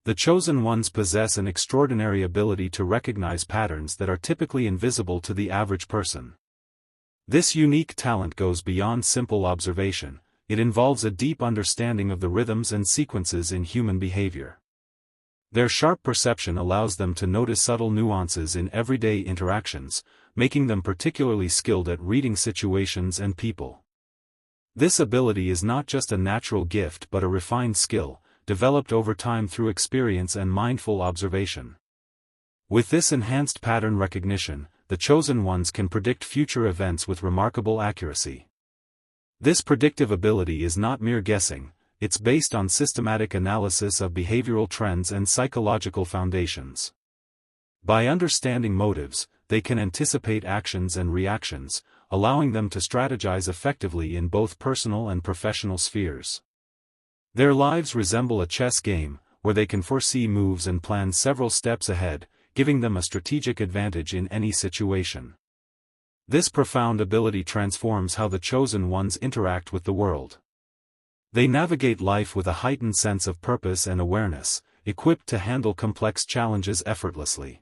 The chosen ones possess an extraordinary ability to recognize patterns that are typically invisible to the average person. This unique talent goes beyond simple observation. It involves a deep understanding of the rhythms and sequences in human behavior. Their sharp perception allows them to notice subtle nuances in everyday interactions, making them particularly skilled at reading situations and people. This ability is not just a natural gift but a refined skill, developed over time through experience and mindful observation. With this enhanced pattern recognition, the chosen ones can predict future events with remarkable accuracy. This predictive ability is not mere guessing, it's based on systematic analysis of behavioral trends and psychological foundations. By understanding motives, they can anticipate actions and reactions, allowing them to strategize effectively in both personal and professional spheres. Their lives resemble a chess game, where they can foresee moves and plan several steps ahead, giving them a strategic advantage in any situation. This profound ability transforms how the chosen ones interact with the world. They navigate life with a heightened sense of purpose and awareness, equipped to handle complex challenges effortlessly.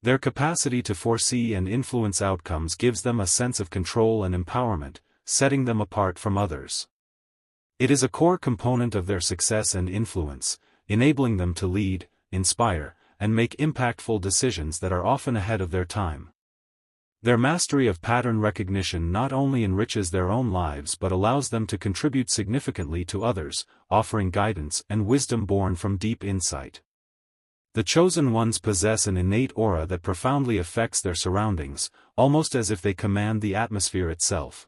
Their capacity to foresee and influence outcomes gives them a sense of control and empowerment, setting them apart from others. It is a core component of their success and influence, enabling them to lead, inspire, and make impactful decisions that are often ahead of their time. Their mastery of pattern recognition not only enriches their own lives but allows them to contribute significantly to others, offering guidance and wisdom born from deep insight. The chosen ones possess an innate aura that profoundly affects their surroundings, almost as if they command the atmosphere itself.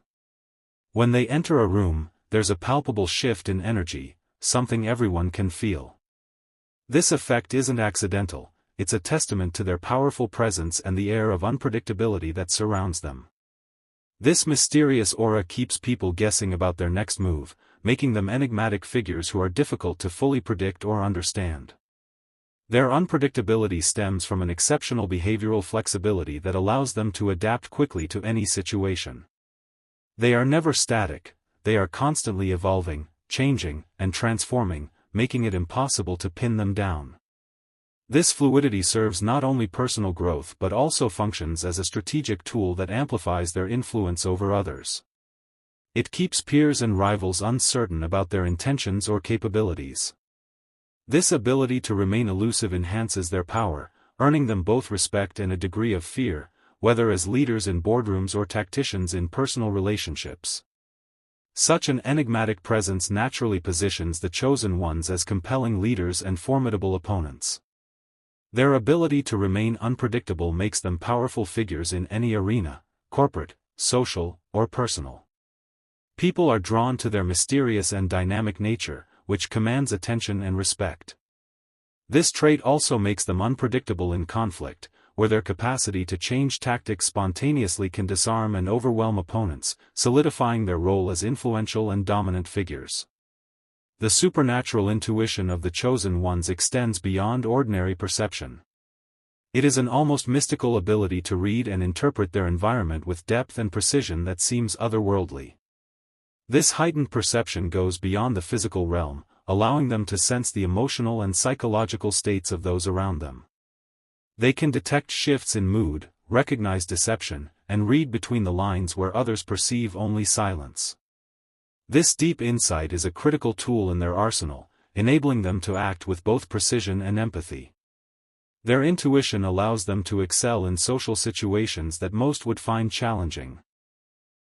When they enter a room, there's a palpable shift in energy, something everyone can feel. This effect isn't accidental, it's a testament to their powerful presence and the air of unpredictability that surrounds them. This mysterious aura keeps people guessing about their next move, making them enigmatic figures who are difficult to fully predict or understand. Their unpredictability stems from an exceptional behavioral flexibility that allows them to adapt quickly to any situation. They are never static, they are constantly evolving, changing, and transforming, making it impossible to pin them down. This fluidity serves not only personal growth but also functions as a strategic tool that amplifies their influence over others. It keeps peers and rivals uncertain about their intentions or capabilities. This ability to remain elusive enhances their power, earning them both respect and a degree of fear, whether as leaders in boardrooms or tacticians in personal relationships. Such an enigmatic presence naturally positions the chosen ones as compelling leaders and formidable opponents. Their ability to remain unpredictable makes them powerful figures in any arena, corporate, social, or personal. People are drawn to their mysterious and dynamic nature, which commands attention and respect. This trait also makes them unpredictable in conflict, where their capacity to change tactics spontaneously can disarm and overwhelm opponents, solidifying their role as influential and dominant figures. The supernatural intuition of the chosen ones extends beyond ordinary perception. It is an almost mystical ability to read and interpret their environment with depth and precision that seems otherworldly. This heightened perception goes beyond the physical realm, allowing them to sense the emotional and psychological states of those around them. They can detect shifts in mood, recognize deception, and read between the lines where others perceive only silence. This deep insight is a critical tool in their arsenal, enabling them to act with both precision and empathy. Their intuition allows them to excel in social situations that most would find challenging.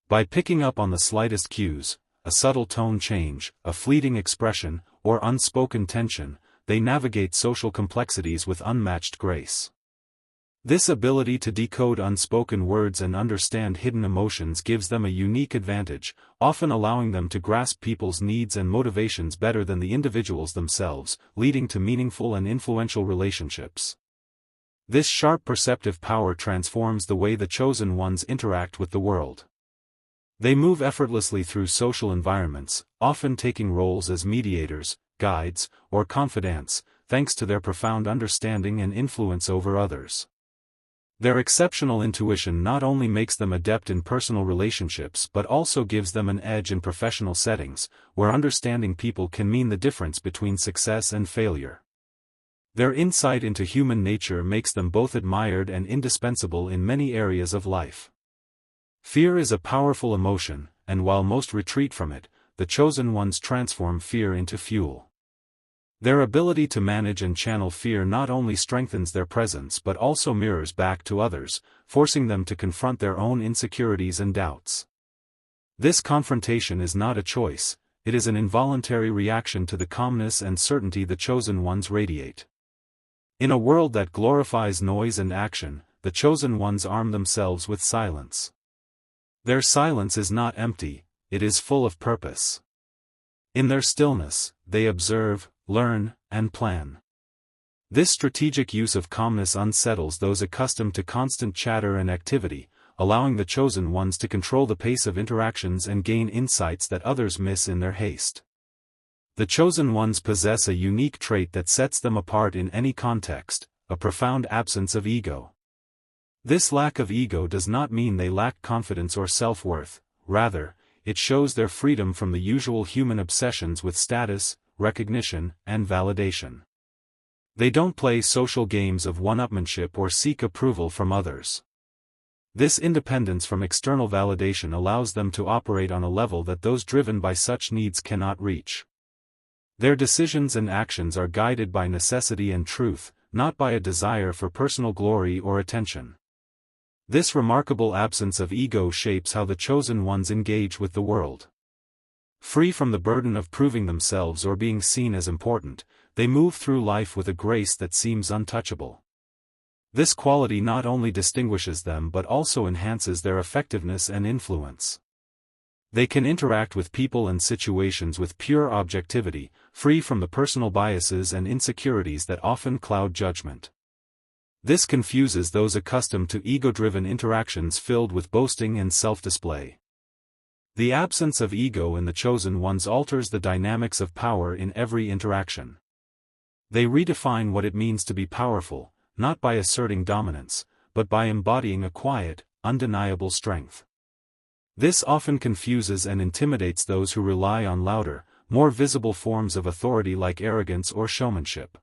By picking up on the slightest cues, a subtle tone change, a fleeting expression, or unspoken tension, they navigate social complexities with unmatched grace. This ability to decode unspoken words and understand hidden emotions gives them a unique advantage, often allowing them to grasp people's needs and motivations better than the individuals themselves, leading to meaningful and influential relationships. This sharp perceptive power transforms the way the chosen ones interact with the world. They move effortlessly through social environments, often taking roles as mediators, guides, or confidants, thanks to their profound understanding and influence over others. Their exceptional intuition not only makes them adept in personal relationships but also gives them an edge in professional settings, where understanding people can mean the difference between success and failure. Their insight into human nature makes them both admired and indispensable in many areas of life. Fear is a powerful emotion, and while most retreat from it, the chosen ones transform fear into fuel. Their ability to manage and channel fear not only strengthens their presence but also mirrors back to others, forcing them to confront their own insecurities and doubts. This confrontation is not a choice, it is an involuntary reaction to the calmness and certainty the chosen ones radiate. In a world that glorifies noise and action, the chosen ones arm themselves with silence. Their silence is not empty, it is full of purpose. In their stillness, they observe, learn, and plan. This strategic use of calmness unsettles those accustomed to constant chatter and activity, allowing the chosen ones to control the pace of interactions and gain insights that others miss in their haste. The chosen ones possess a unique trait that sets them apart in any context, a profound absence of ego. This lack of ego does not mean they lack confidence or self-worth, rather, it shows their freedom from the usual human obsessions with status, recognition, and validation. They don't play social games of one-upmanship or seek approval from others. This independence from external validation allows them to operate on a level that those driven by such needs cannot reach. Their decisions and actions are guided by necessity and truth, not by a desire for personal glory or attention. This remarkable absence of ego shapes how the chosen ones engage with the world. Free from the burden of proving themselves or being seen as important, they move through life with a grace that seems untouchable. This quality not only distinguishes them but also enhances their effectiveness and influence. They can interact with people and situations with pure objectivity, free from the personal biases and insecurities that often cloud judgment. This confuses those accustomed to ego-driven interactions filled with boasting and self-display. The absence of ego in the chosen ones alters the dynamics of power in every interaction. They redefine what it means to be powerful, not by asserting dominance, but by embodying a quiet, undeniable strength. This often confuses and intimidates those who rely on louder, more visible forms of authority like arrogance or showmanship.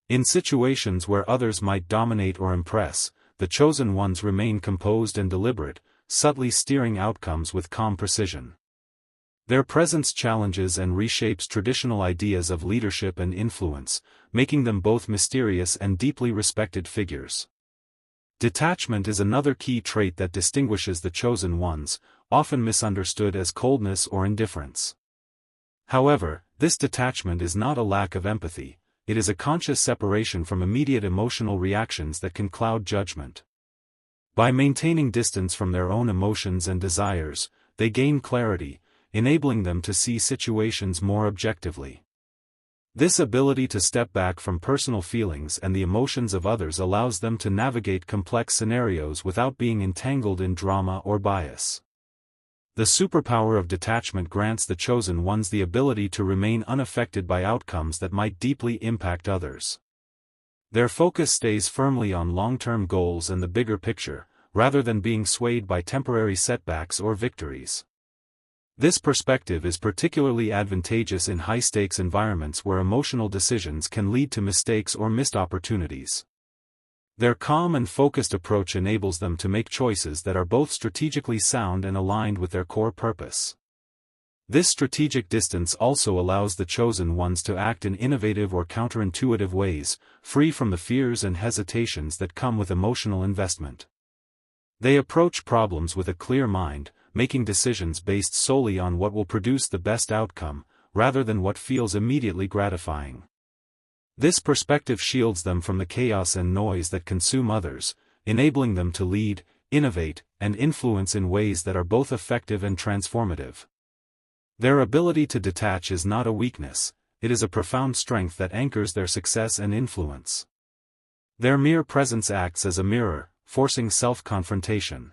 In situations where others might dominate or impress, the chosen ones remain composed and deliberate, subtly steering outcomes with calm precision. Their presence challenges and reshapes traditional ideas of leadership and influence, making them both mysterious and deeply respected figures. Detachment is another key trait that distinguishes the chosen ones, often misunderstood as coldness or indifference. However, this detachment is not a lack of empathy, it is a conscious separation from immediate emotional reactions that can cloud judgment. By maintaining distance from their own emotions and desires, they gain clarity, enabling them to see situations more objectively. This ability to step back from personal feelings and the emotions of others allows them to navigate complex scenarios without being entangled in drama or bias. The superpower of detachment grants the chosen ones the ability to remain unaffected by outcomes that might deeply impact others. Their focus stays firmly on long-term goals and the bigger picture, rather than being swayed by temporary setbacks or victories. This perspective is particularly advantageous in high-stakes environments where emotional decisions can lead to mistakes or missed opportunities. Their calm and focused approach enables them to make choices that are both strategically sound and aligned with their core purpose. This strategic distance also allows the chosen ones to act in innovative or counterintuitive ways, free from the fears and hesitations that come with emotional investment. They approach problems with a clear mind, making decisions based solely on what will produce the best outcome, rather than what feels immediately gratifying. This perspective shields them from the chaos and noise that consume others, enabling them to lead, innovate, and influence in ways that are both effective and transformative. Their ability to detach is not a weakness, it is a profound strength that anchors their success and influence. Their mere presence acts as a mirror, forcing self-confrontation.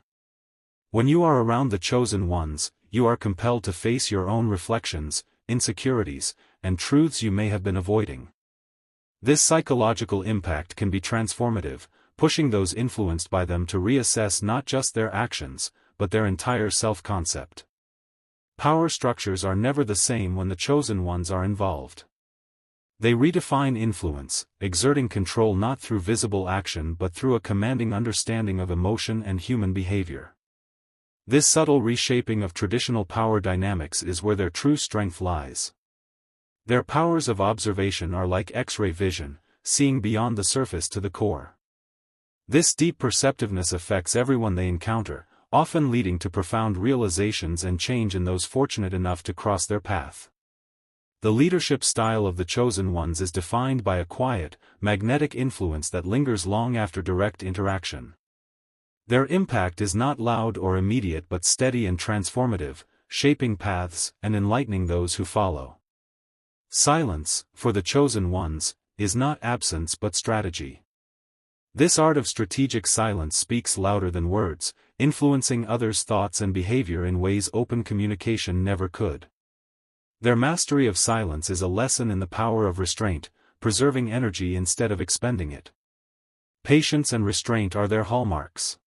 When you are around the chosen ones, you are compelled to face your own reflections, insecurities, and truths you may have been avoiding. This psychological impact can be transformative, pushing those influenced by them to reassess not just their actions, but their entire self-concept. Power structures are never the same when the chosen ones are involved. They redefine influence, exerting control not through visible action but through a commanding understanding of emotion and human behavior. This subtle reshaping of traditional power dynamics is where their true strength lies. Their powers of observation are like X-ray vision, seeing beyond the surface to the core. This deep perceptiveness affects everyone they encounter, often leading to profound realizations and change in those fortunate enough to cross their path. The leadership style of the chosen ones is defined by a quiet, magnetic influence that lingers long after direct interaction. Their impact is not loud or immediate but steady and transformative, shaping paths and enlightening those who follow. Silence, for the chosen ones, is not absence but strategy. This art of strategic silence speaks louder than words, influencing others' thoughts and behavior in ways open communication never could. Their mastery of silence is a lesson in the power of restraint, preserving energy instead of expending it. Patience and restraint are their hallmarks.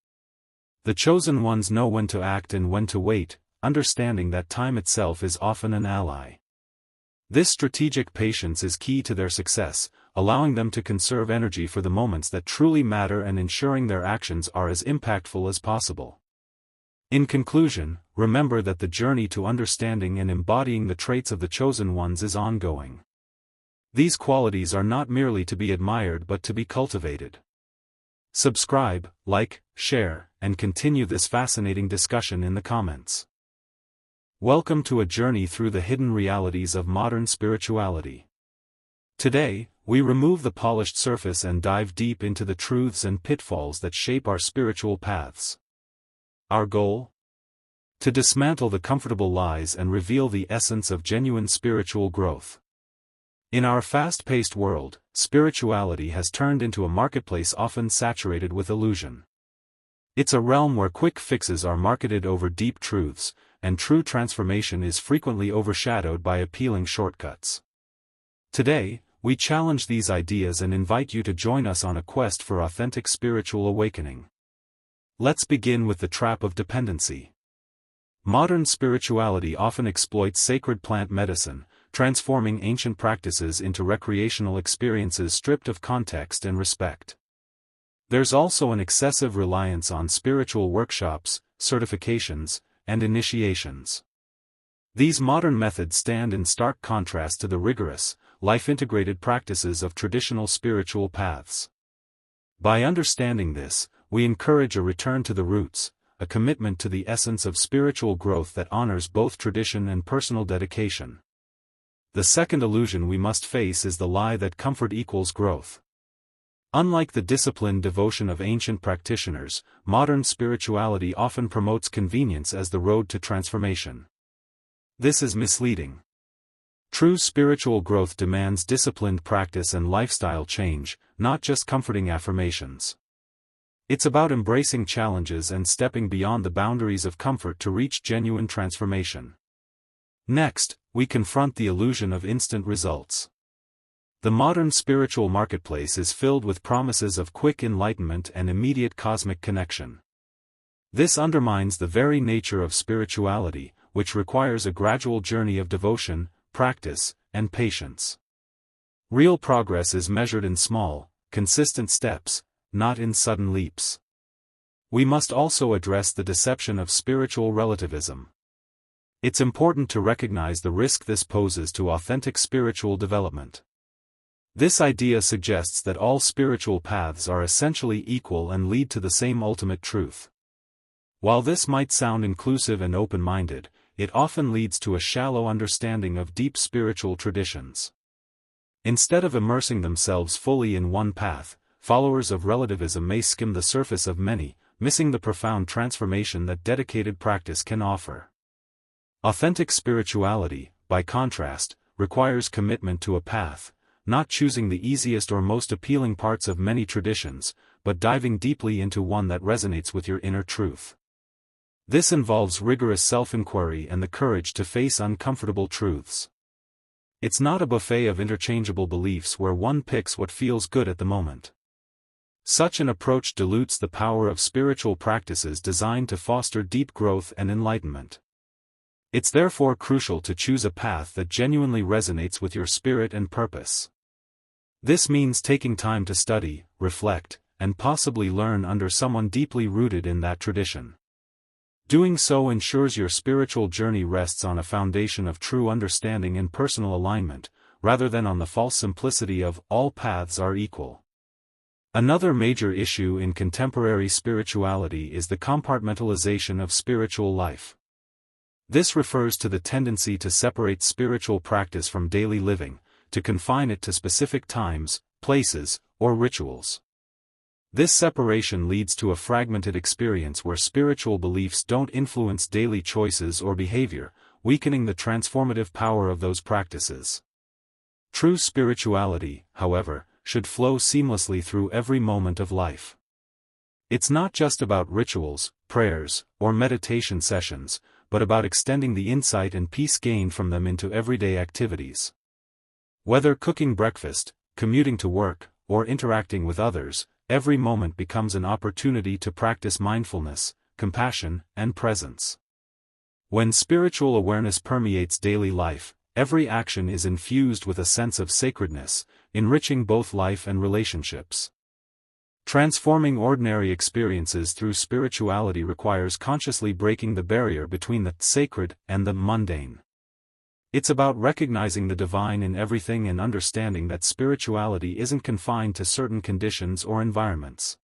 The chosen ones know when to act and when to wait, understanding that time itself is often an ally. This strategic patience is key to their success, allowing them to conserve energy for the moments that truly matter and ensuring their actions are as impactful as possible. In conclusion, remember that the journey to understanding and embodying the traits of the chosen ones is ongoing. These qualities are not merely to be admired but to be cultivated. Subscribe, like, share, and continue this fascinating discussion in the comments. Welcome to a journey through the hidden realities of modern spirituality. Today, we remove the polished surface and dive deep into the truths and pitfalls that shape our spiritual paths. Our goal? To dismantle the comfortable lies and reveal the essence of genuine spiritual growth. In our fast-paced world, spirituality has turned into a marketplace often saturated with illusion. It's a realm where quick fixes are marketed over deep truths, and true transformation is frequently overshadowed by appealing shortcuts. Today, we challenge these ideas and invite you to join us on a quest for authentic spiritual awakening. Let's begin with the trap of dependency. Modern spirituality often exploits sacred plant medicine, transforming ancient practices into recreational experiences stripped of context and respect. There's also an excessive reliance on spiritual workshops, certifications, and initiations. These modern methods stand in stark contrast to the rigorous, life-integrated practices of traditional spiritual paths. By understanding this, we encourage a return to the roots, a commitment to the essence of spiritual growth that honors both tradition and personal dedication. The second illusion we must face is the lie that comfort equals growth. Unlike the disciplined devotion of ancient practitioners, modern spirituality often promotes convenience as the road to transformation. This is misleading. True spiritual growth demands disciplined practice and lifestyle change, not just comforting affirmations. It's about embracing challenges and stepping beyond the boundaries of comfort to reach genuine transformation. Next, we confront the illusion of instant results. The modern spiritual marketplace is filled with promises of quick enlightenment and immediate cosmic connection. This undermines the very nature of spirituality, which requires a gradual journey of devotion, practice, and patience. Real progress is measured in small, consistent steps, not in sudden leaps. We must also address the deception of spiritual relativism. It's important to recognize the risk this poses to authentic spiritual development. This idea suggests that all spiritual paths are essentially equal and lead to the same ultimate truth. While this might sound inclusive and open-minded, it often leads to a shallow understanding of deep spiritual traditions. Instead of immersing themselves fully in one path, followers of relativism may skim the surface of many, missing the profound transformation that dedicated practice can offer. Authentic spirituality, by contrast, requires commitment to a path, not choosing the easiest or most appealing parts of many traditions, but diving deeply into one that resonates with your inner truth. This involves rigorous self-inquiry and the courage to face uncomfortable truths. It's not a buffet of interchangeable beliefs where one picks what feels good at the moment. Such an approach dilutes the power of spiritual practices designed to foster deep growth and enlightenment. It's therefore crucial to choose a path that genuinely resonates with your spirit and purpose. This means taking time to study, reflect, and possibly learn under someone deeply rooted in that tradition. Doing so ensures your spiritual journey rests on a foundation of true understanding and personal alignment, rather than on the false simplicity of all paths are equal. Another major issue in contemporary spirituality is the compartmentalization of spiritual life. This refers to the tendency to separate spiritual practice from daily living, to confine it to specific times, places, or rituals. This separation leads to a fragmented experience where spiritual beliefs don't influence daily choices or behavior, weakening the transformative power of those practices. True spirituality, however, should flow seamlessly through every moment of life. It's not just about rituals, prayers, or meditation sessions, but about extending the insight and peace gained from them into everyday activities. Whether cooking breakfast, commuting to work, or interacting with others, every moment becomes an opportunity to practice mindfulness, compassion, and presence. When spiritual awareness permeates daily life, every action is infused with a sense of sacredness, enriching both life and relationships. Transforming ordinary experiences through spirituality requires consciously breaking the barrier between the sacred and the mundane. It's about recognizing the divine in everything and understanding that spirituality isn't confined to certain conditions or environments.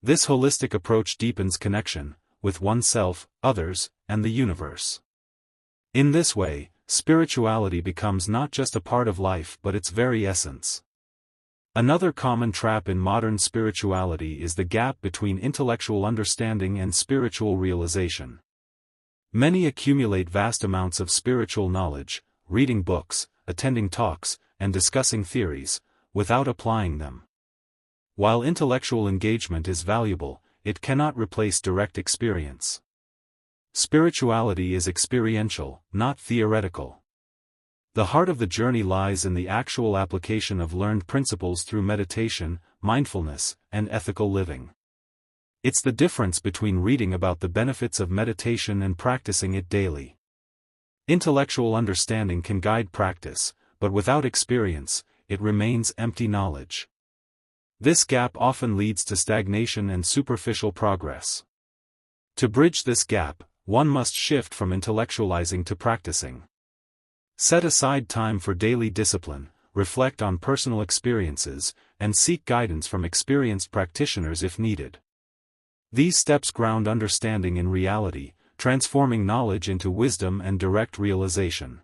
This holistic approach deepens connection with oneself, others, and the universe. In this way, spirituality becomes not just a part of life but its very essence. Another common trap in modern spirituality is the gap between intellectual understanding and spiritual realization. Many accumulate vast amounts of spiritual knowledge, reading books, attending talks, and discussing theories, without applying them. While intellectual engagement is valuable, it cannot replace direct experience. Spirituality is experiential, not theoretical. The heart of the journey lies in the actual application of learned principles through meditation, mindfulness, and ethical living. It's the difference between reading about the benefits of meditation and practicing it daily. Intellectual understanding can guide practice, but without experience, it remains empty knowledge. This gap often leads to stagnation and superficial progress. To bridge this gap, one must shift from intellectualizing to practicing. Set aside time for daily discipline, reflect on personal experiences, and seek guidance from experienced practitioners if needed. These steps ground understanding in reality, transforming knowledge into wisdom and direct realization.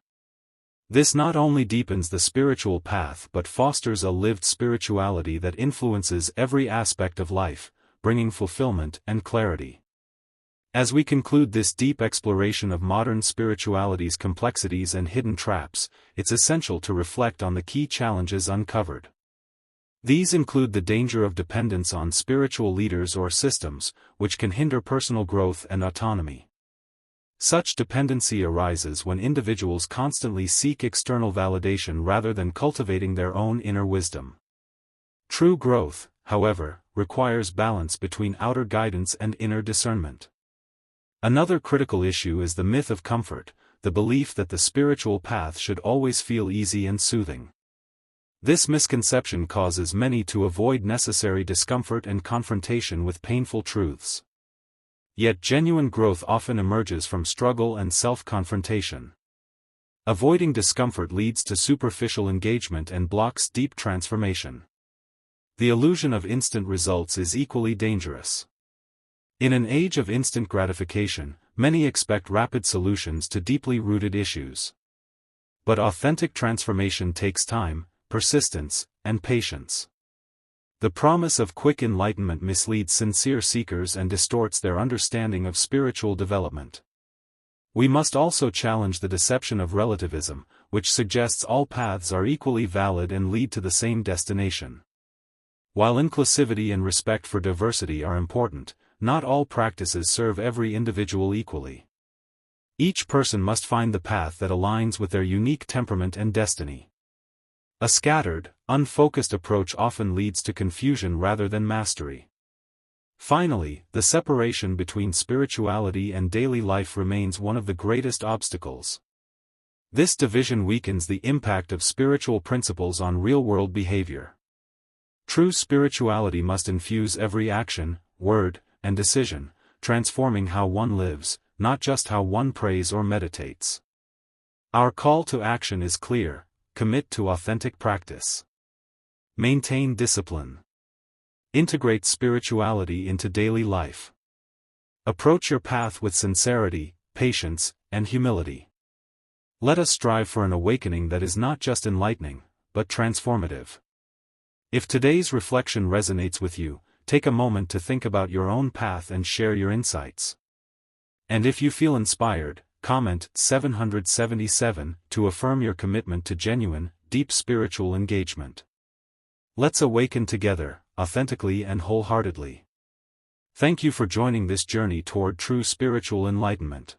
This not only deepens the spiritual path but fosters a lived spirituality that influences every aspect of life, bringing fulfillment and clarity. As we conclude this deep exploration of modern spirituality's complexities and hidden traps, it's essential to reflect on the key challenges uncovered. These include the danger of dependence on spiritual leaders or systems, which can hinder personal growth and autonomy. Such dependency arises when individuals constantly seek external validation rather than cultivating their own inner wisdom. True growth, however, requires balance between outer guidance and inner discernment. Another critical issue is the myth of comfort, the belief that the spiritual path should always feel easy and soothing. This misconception causes many to avoid necessary discomfort and confrontation with painful truths. Yet genuine growth often emerges from struggle and self-confrontation. Avoiding discomfort leads to superficial engagement and blocks deep transformation. The illusion of instant results is equally dangerous. In an age of instant gratification, many expect rapid solutions to deeply rooted issues. But authentic transformation takes time, persistence, and patience. The promise of quick enlightenment misleads sincere seekers and distorts their understanding of spiritual development. We must also challenge the deception of relativism, which suggests all paths are equally valid and lead to the same destination. While inclusivity and respect for diversity are important, not all practices serve every individual equally. Each person must find the path that aligns with their unique temperament and destiny. A scattered, unfocused approach often leads to confusion rather than mastery. Finally, the separation between spirituality and daily life remains one of the greatest obstacles. This division weakens the impact of spiritual principles on real-world behavior. True spirituality must infuse every action, word, and decision, transforming how one lives, not just how one prays or meditates. Our call to action is clear: commit to authentic practice. Maintain discipline. Integrate spirituality into daily life. Approach your path with sincerity, patience, and humility. Let us strive for an awakening that is not just enlightening, but transformative. If today's reflection resonates with you, take a moment to think about your own path and share your insights. And if you feel inspired, comment 777 to affirm your commitment to genuine, deep spiritual engagement. Let's awaken together, authentically and wholeheartedly. Thank you for joining this journey toward true spiritual enlightenment.